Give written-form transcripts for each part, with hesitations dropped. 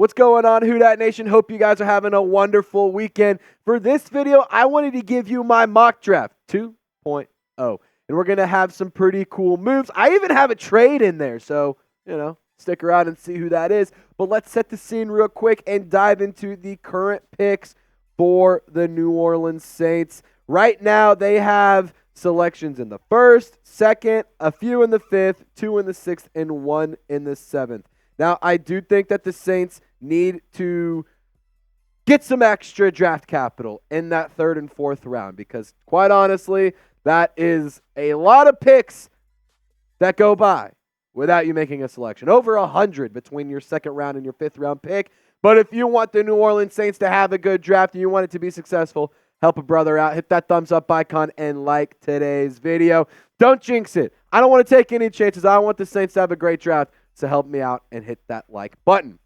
What's going on, Who Dat Nation? Hope you guys are having a wonderful weekend. For this video, I wanted to give you my mock draft 2.0. And we're going to have some pretty cool moves. I even have a trade in there, so, stick around and see who that is. But let's set the scene real quick and dive into the current picks for the New Orleans Saints. Right now, they have selections in the first, second, a few in the fifth, 2 in the sixth, and 1 in the seventh. Now, I do think that the Saints need to get some extra draft capital in that third and fourth round because, quite honestly, that is a lot of picks that go by without you making a selection. Over 100 between your second round and your fifth round pick. But if you want the New Orleans Saints to have a good draft and you want it to be successful, help a brother out. Hit that thumbs up icon and like today's video. Don't jinx it. I don't want to take any chances. I want the Saints to have a great draft. So help me out and hit that like button.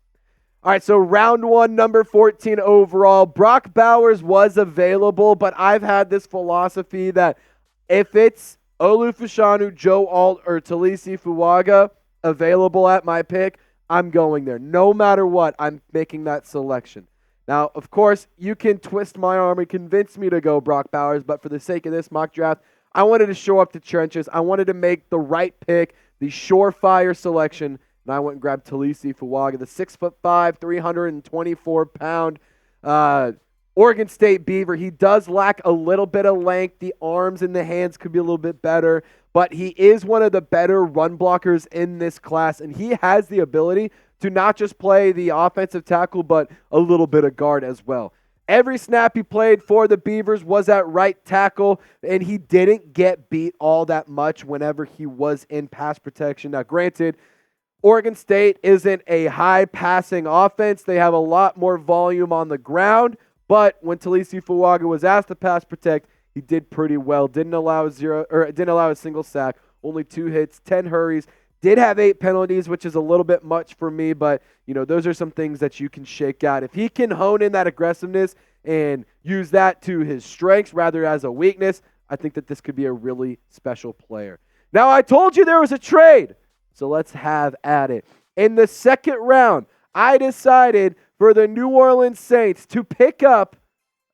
All right, so round one, number 14 overall. Brock Bowers was available, but I've had this philosophy that if it's Olu Fashanu, Joe Alt, or Taliese Fuaga available at my pick, I'm going there. No matter what, I'm making that selection. Now, of course, you can twist my arm and convince me to go Brock Bowers, but for the sake of this mock draft, I wanted to show up the trenches. I wanted to make the right pick, the surefire selection, and I went and grabbed Taliese Fuaga, the 6'5", 324-pound Oregon State Beaver. He does lack a little bit of length. The arms and the hands could be a little bit better, but he is one of the better run blockers in this class, and he has the ability to not just play the offensive tackle, but a little bit of guard as well. Every snap he played for the Beavers was at right tackle, and he didn't get beat all that much whenever he was in pass protection. Now, granted, Oregon State isn't a high-passing offense. They have a lot more volume on the ground, but when Taliese Fuaga was asked to pass protect, he did pretty well. Didn't allow a single sack, only 2 hits, 10 hurries. Did have 8 penalties, which is a little bit much for me, but those are some things that you can shake out. If he can hone in that aggressiveness and use that to his strengths rather as a weakness, I think that this could be a really special player. Now, I told you there was a trade, so let's have at it. In the second round, I decided for the New Orleans Saints to pick up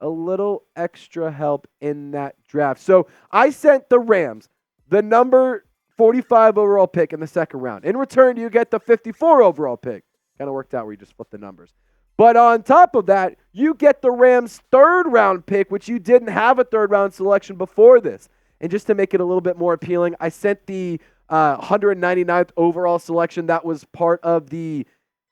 a little extra help in that draft. So I sent the Rams the number 45 overall pick in the second round. In return, you get the 54 overall pick. Kind of worked out where you just flip the numbers. But on top of that, you get the Rams' third round pick, which you didn't have a third round selection before this. And just to make it a little bit more appealing, I sent the 199th overall selection that was part of the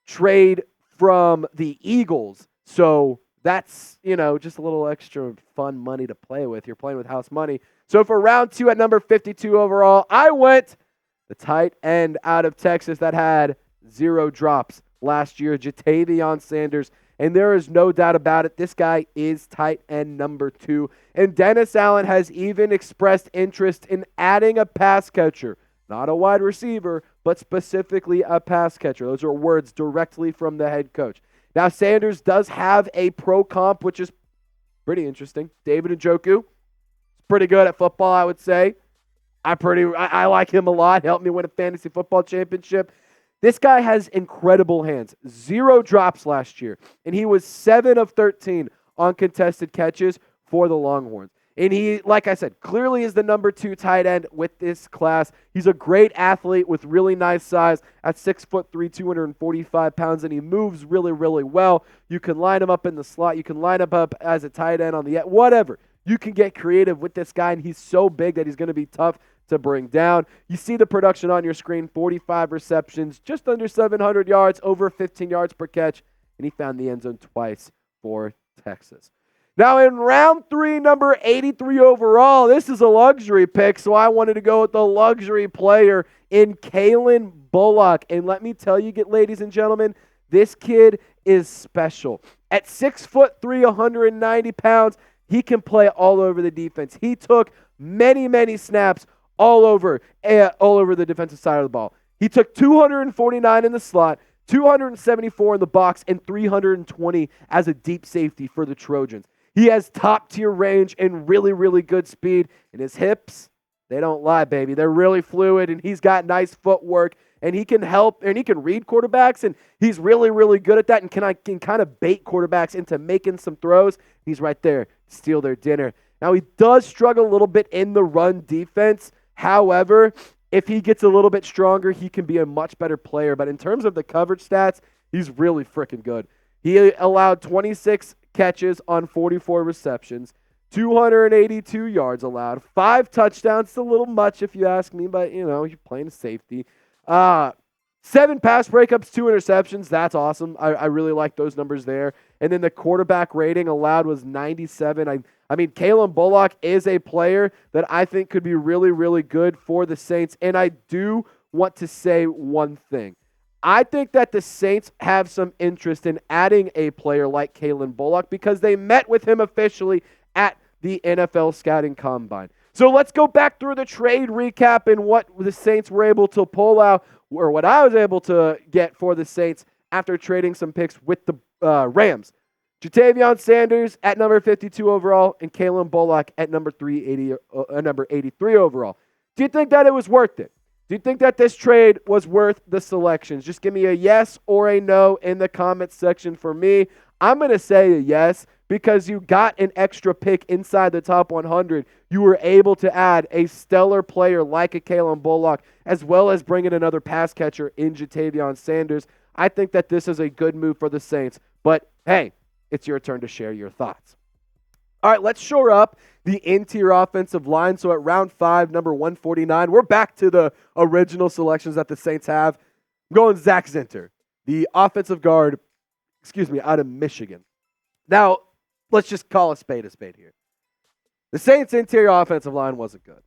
trade from the Eagles. So that's, just a little extra fun money to play with. You're playing with house money. So for round 2 at number 52 overall, I went the tight end out of Texas that had 0 drops last year, Jatavion Sanders. And there is no doubt about it, this guy is tight end number 2. And Dennis Allen has even expressed interest in adding a pass catcher. Not a wide receiver, but specifically a pass catcher. Those are words directly from the head coach. Now, Sanders does have a pro comp, which is pretty interesting. David Njoku is pretty good at football, I would say. I like him a lot. Helped me win a fantasy football championship. This guy has incredible hands. 0 drops last year, and he was 7 of 13 on contested catches for the Longhorns. And he, like I said, clearly is the number 2 tight end with this class. He's a great athlete with really nice size at 6'3", 245 pounds, and he moves really, really well. You can line him up in the slot. You can line him up as a tight end on the end. Whatever. You can get creative with this guy, and he's so big that he's going to be tough to bring down. You see the production on your screen, 45 receptions, just under 700 yards, over 15 yards per catch, and he found the end zone twice for Texas. Now, in round 3, number 83 overall, this is a luxury pick, so I wanted to go with the luxury player in Calen Bullcok. And let me tell you, ladies and gentlemen, this kid is special. At 6'3", 190 pounds, he can play all over the defense. He took many, many snaps all over the defensive side of the ball. He took 249 in the slot, 274 in the box, and 320 as a deep safety for the Trojans. He has top-tier range and really, really good speed, and his hips, They don't lie, baby. They're really fluid, and he's got nice footwork, and he can help, and he can read quarterbacks, and he's really, really good at that, and can kind of bait quarterbacks into making some throws. He's right there to steal their dinner. Now, he does struggle a little bit in the run defense. However, if he gets a little bit stronger, he can be a much better player. But in terms of the coverage stats, he's really freaking good. He allowed 26 catches on 44 receptions, 282 yards allowed, 5 touchdowns. It's a little much if you ask me, but, you're playing safety. 7 pass breakups, 2 interceptions. That's awesome. I really like those numbers there. And then the quarterback rating allowed was 97. I mean, Calen Bullcok is a player that I think could be really, really good for the Saints. And I do want to say one thing. I think that the Saints have some interest in adding a player like Calen Bullcok because they met with him officially at the NFL Scouting Combine. So let's go back through the trade recap and what the Saints were able to pull out, or what I was able to get for the Saints after trading some picks with the Rams. Ja'Tavion Sanders at number 52 overall and Calen Bullcok at number 83 overall. Do you think that it was worth it? Do you think that this trade was worth the selections? Just give me a yes or a no in the comments section for me. I'm going to say a yes because you got an extra pick inside the top 100. You were able to add a stellar player like a Calen Bullcok, as well as bring in another pass catcher in Ja'Tavion Sanders. I think that this is a good move for the Saints. But, hey, it's your turn to share your thoughts. All right, let's shore up the interior offensive line. So at round 5, number 149, we're back to the original selections that the Saints have. I'm going Zak Zinter, the offensive guard, out of Michigan. Now, let's just call a spade here. The Saints' interior offensive line wasn't good.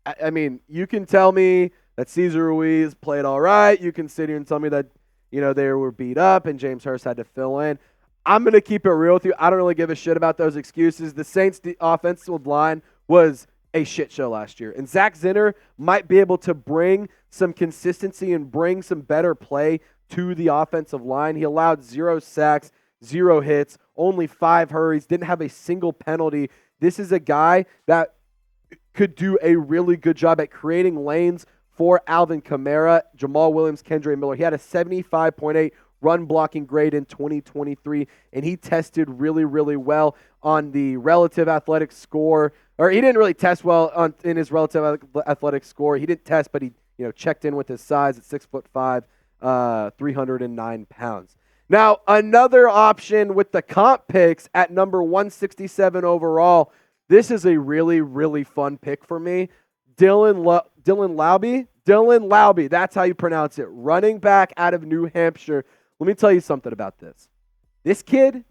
I mean, you can tell me that Cesar Ruiz played all right. You can sit here and tell me that, they were beat up and James Hurst had to fill in. I'm going to keep it real with you. I don't really give a shit about those excuses. The Saints' offensive line was a shit show last year. And Zak Zinter might be able to bring some consistency and bring some better play to the offensive line. He allowed 0 sacks, 0 hits, only 5 hurries, didn't have a single penalty. This is a guy that could do a really good job at creating lanes for Alvin Kamara, Jamal Williams, Kendre Miller. He had a 75.8 run blocking grade in 2023, and he tested really, really well on the relative athletic score. Or he didn't really test well in his relative athletic score. He didn't test, but he checked in with his size at 6'5", 309 pounds. Now, another option with the comp picks at number 167 overall. This is a really, really fun pick for me. Dylan Laube, that's how you pronounce it. Running back out of New Hampshire. Let me tell you something about this. This kid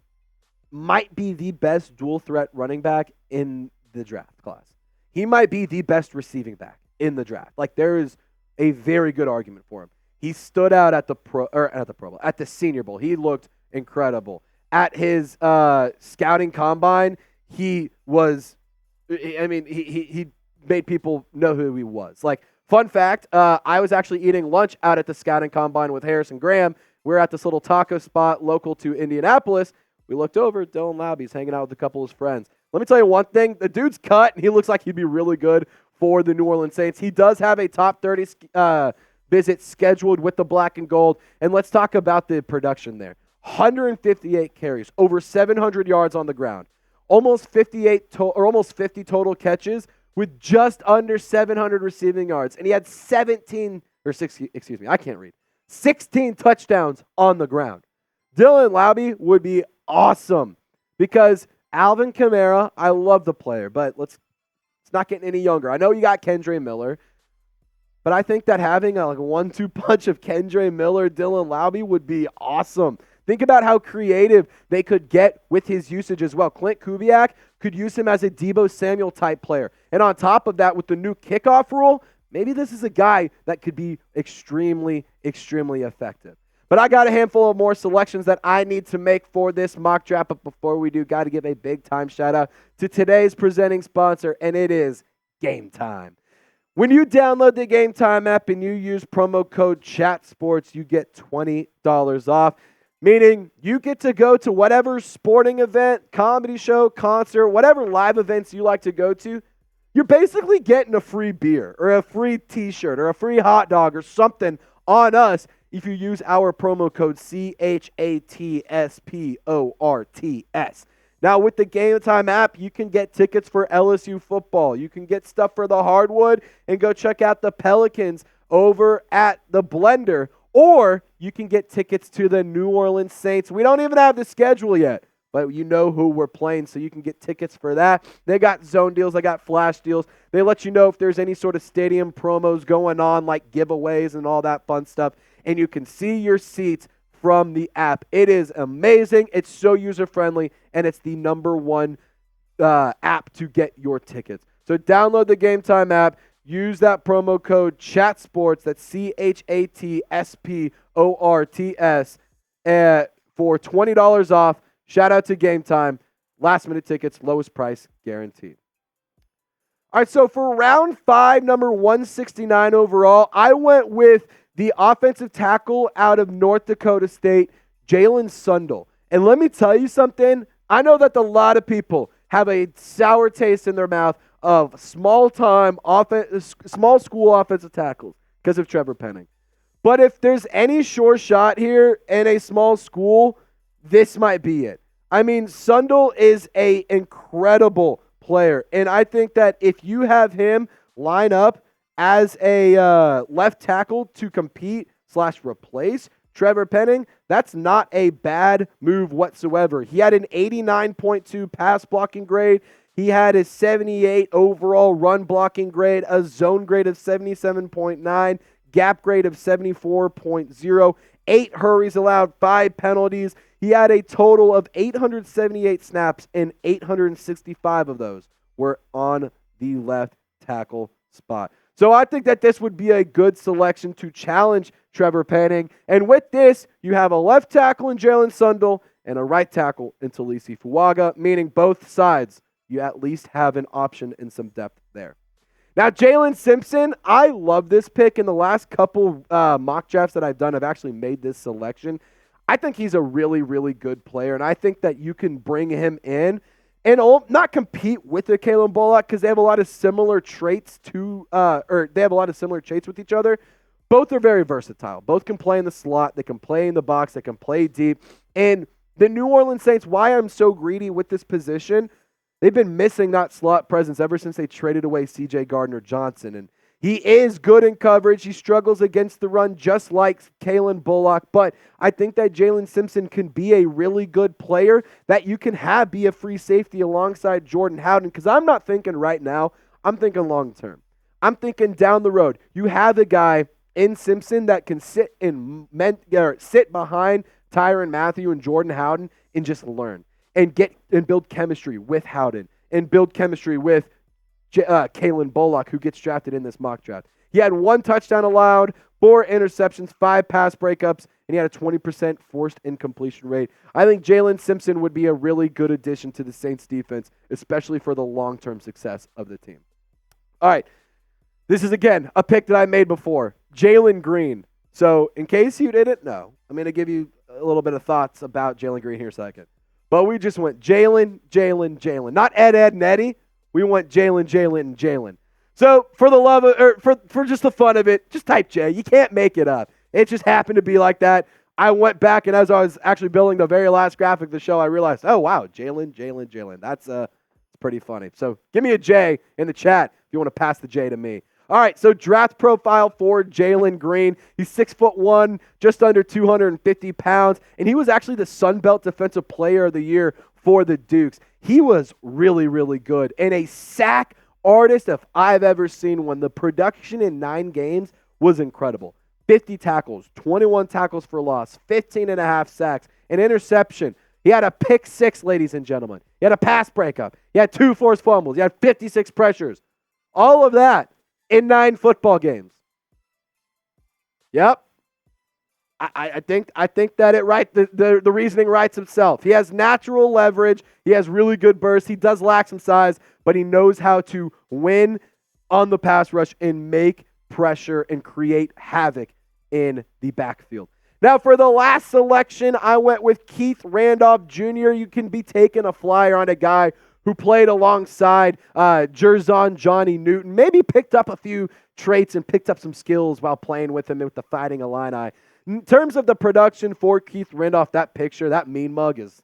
might be the best dual threat running back in the draft class. He might be the best receiving back in the draft. Like, there is a very good argument for him. He stood out at the Senior Bowl. He looked incredible. At his scouting combine, he made people know who he was. Like, fun fact, I was actually eating lunch out at the scouting combine with Harrison Graham. We're at this little taco spot local to Indianapolis. We looked over, Dylan Laube's hanging out with a couple of his friends. Let me tell you one thing. The dude's cut, and he looks like he'd be really good for the New Orleans Saints. He does have a top 30 visit scheduled with the black and gold. And let's talk about the production there. 158 carries, over 700 yards on the ground, almost 50 total catches with just under 700 receiving yards. And he had 16 touchdowns on the ground. Dylan Laube would be awesome because Alvin Kamara, I love the player, but it's not getting any younger. I know you got Kendre Miller, but I think that having a 1-2 punch of Kendre Miller, Dylan Laube would be awesome. Think about how creative they could get with his usage as well. Clint Kubiak could use him as a Deebo Samuel type player. And on top of that, with the new kickoff rule, maybe this is a guy that could be extremely, extremely effective. But I got a handful of more selections that I need to make for this mock draft. But before we do, got to give a big time shout out to today's presenting sponsor, and it is Game Time. When you download the Game Time app and you use promo code CHATSPORTS, you get $20 off. Meaning you get to go to whatever sporting event, comedy show, concert, whatever live events you like to go to. you're basically getting a free beer or a free t-shirt or a free hot dog or something on us if you use our promo code CHATSPORTS. Now, with the Game Time app, you can get tickets for LSU football. You can get stuff for the Hardwood and go check out the Pelicans over at the Blender. Or you can get tickets to the New Orleans Saints. We don't even have the schedule yet, but you know who we're playing, so you can get tickets for that. They got zone deals. They got flash deals. They let you know if there's any sort of stadium promos going on, like giveaways and all that fun stuff. And you can see your seats from the app. It is amazing. It's so user-friendly, and it's the number one app to get your tickets. So download the Game Time app. Use that promo code CHATSPORTS, that's CHATSPORTS, for $20 off. Shout out to Game Time. Last-minute tickets, lowest price guaranteed. All right, so for round 5, number 169 overall, I went with the offensive tackle out of North Dakota State, Jalen Sundell. And let me tell you something. I know that a lot of people have a sour taste in their mouth of small school offensive tackles because of Trevor Penning. But if there's any sure shot here in a small school, this might be it. I mean, Sundell is an incredible player. And I think that if you have him line up as a left tackle to compete/replace Trevor Penning, that's not a bad move whatsoever. He had an 89.2 pass blocking grade. He had a 78 overall run blocking grade, a zone grade of 77.9, gap grade of 74.0, 8 hurries allowed, 5 penalties. He had a total of 878 snaps, and 865 of those were on the left tackle spot. So I think that this would be a good selection to challenge Trevor Penning. And with this, you have a left tackle in Jalen Sundell and a right tackle in Taliese Fuaga, meaning both sides, you at least have an option and some depth there. Now, Jalen Simpson, I love this pick. In the last couple mock drafts that I've done, I've actually made this selection. I think he's a really, really good player, and I think that you can bring him in and not compete with the Calen Bullcok because they have a lot of similar traits with each other. Both are very versatile. Both can play in the slot. They can play in the box. They can play deep. And the New Orleans Saints, why I'm so greedy with this position, they've been missing that slot presence ever since they traded away C.J. Gardner-Johnson. And he is good in coverage. He struggles against the run just like Calen Bullcok. But I think that Jalen Simpson can be a really good player that you can have be a free safety alongside Jordan Howden. Because I'm not thinking right now. I'm thinking long term. I'm thinking down the road. You have a guy in Simpson that can sit behind Tyrann Mathieu and Jordan Howden and just learn and build chemistry with Howden and build chemistry with Calen Bullcok, who gets drafted in this mock draft. He had 1 touchdown allowed, 4 interceptions, 5 pass breakups, and he had a 20% forced incompletion rate. I think Jalen Simpson would be a really good addition to the Saints defense, especially for the long-term success of the team. All right. This is, again, a pick that I made before. Jalen Green. So, in case you didn't know, I'm going to give you a little bit of thoughts about Jalen Green here in a second. But we just went Jalen. Not Ed, and Eddie. We went Jalen, and Jalen. So, for the love of, or for just the fun of it, just type J. You can't make it up. It just happened to be like that. I went back, and as I was actually building the very last graphic of the show, I realized, oh, wow, Jalen. That's pretty funny. So, give me a J in the chat if you want to pass the J to me. All right, so draft profile for Jalen Green. He's 6'1", just under 250 pounds, and he was actually the Sun Belt Defensive Player of the Year for the Dukes. He was really, really good, and a sack artist if I've ever seen one. The production in 9 games was incredible. 50 tackles, 21 tackles for loss, 15.5 sacks, an interception. He had a pick 6, ladies and gentlemen. He had a pass breakup. He had 2 forced fumbles. He had 56 pressures. All of that in 9 football games. Yep. I think that the reasoning writes itself. He has natural leverage. He has really good burst. He does lack some size, but he knows how to win on the pass rush and make pressure and create havoc in the backfield. Now, for the last selection, I went with Keith Randolph Jr. You can be taking a flyer on a guy who played alongside Jerzon Johnny Newton, maybe picked up a few traits and picked up some skills while playing with him with the Fighting Illini. In terms of the production for Keith Randolph, that picture, that mean mug it's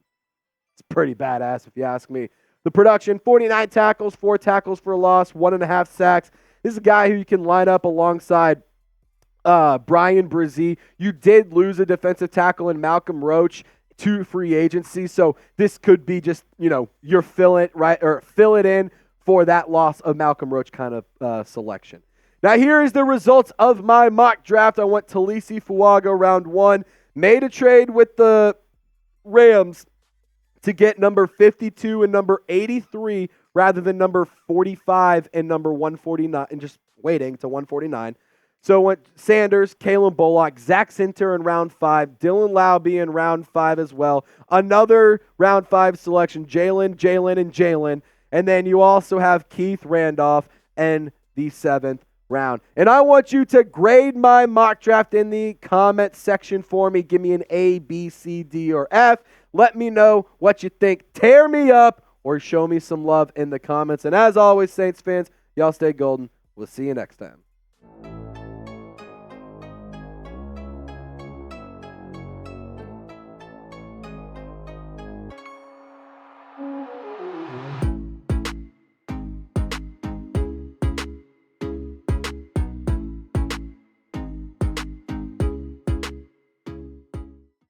pretty badass if you ask me. The production, 49 tackles, 4 tackles for a loss, 1.5 sacks. This is a guy who you can line up alongside Brian Brzee. You did lose a defensive tackle in Malcolm Roach to free agency, so this could be just, you're fill it in for that loss of Malcolm Roach kind of selection. Now here is the results of my mock draft. I went Taliese Fuaga round 1, made a trade with the Rams to get number 52 and number 83 rather than number 45 and number 149, and just waiting to 149. So went Sanders, Calen Bullcok, Zak Zinter in round 5, Dylan Laube in round 5 as well. Another round 5 selection, Jaylin. And then you also have Keith Randolph in the 7th round. And I want you to grade my mock draft in the comment section for me. Give me an A, B, C, D, or F. Let me know what you think. Tear me up or show me some love in the comments. And as always, Saints fans, y'all stay golden. We'll see you next time.